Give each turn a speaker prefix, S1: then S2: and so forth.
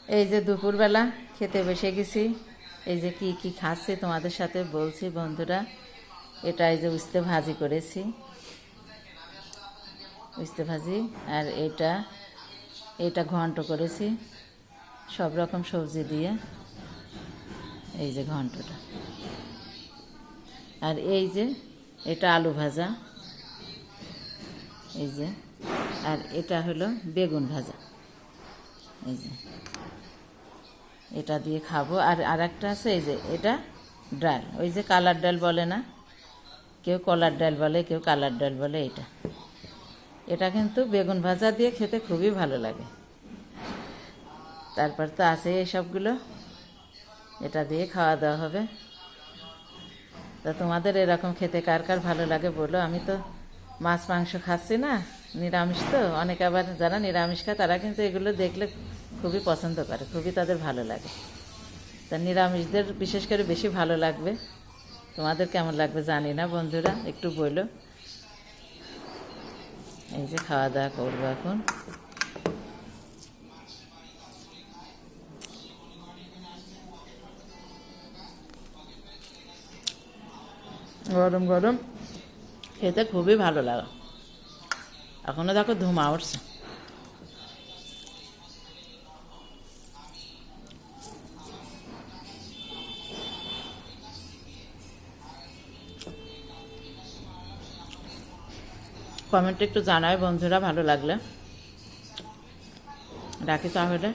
S1: এই যে দুপুরবেলা খেতে বসে গেছি। এই যে কি কি খাচ্ছি তোমাদের সাথে বলছি বন্ধুরা। এটা এই যে উস্তে ভাজি করেছি, উস্তে ভাজি। আর এটা ঘন্ট করেছি সব রকম সবজি দিয়ে। এই যে ঘন্টটা। আর এই যে এটা আলু ভাজা, এই যে। আর এটা হলো বেগুন ভাজা, এই যে। এটা দিয়ে খাবো। আর আরেকটা আছে, এই যে এটা ডাল, ওই যে কালার ডাল বলে না, কেউ কলার ডাল বলে, কেউ কালার ডাল বলে। এটা কিন্তু বেগুন ভাজা দিয়ে খেতে খুবই ভালো লাগে। তারপর তো আছে এইসবগুলো, এটা দিয়ে খাওয়া দাওয়া হবে। তা তোমাদের এরকম খেতে কার কার ভালো লাগে বলো। আমি তো মাছ মাংস খাচ্ছি না, নিরামিষ তো। অনেকে আবার যারা নিরামিষ খায় তারা কিন্তু এগুলো দেখলে খুবই পছন্দ করে, খুবই তাদের ভালো লাগে। তা নিরামিষদের বিশেষ করে বেশি ভালো লাগবে। তোমাদের কেমন লাগবে জানি না বন্ধুরা, একটু বলো। এই যে খাওয়া দাওয়া করবো এখন। গরম গরম খেতে খুবই ভালো লাগে। এখনও দেখো ধুমা উঠছে। কমেন্টে একটু জানাই বন্ধুরা ভালো লাগলে। রাখি তাহলে।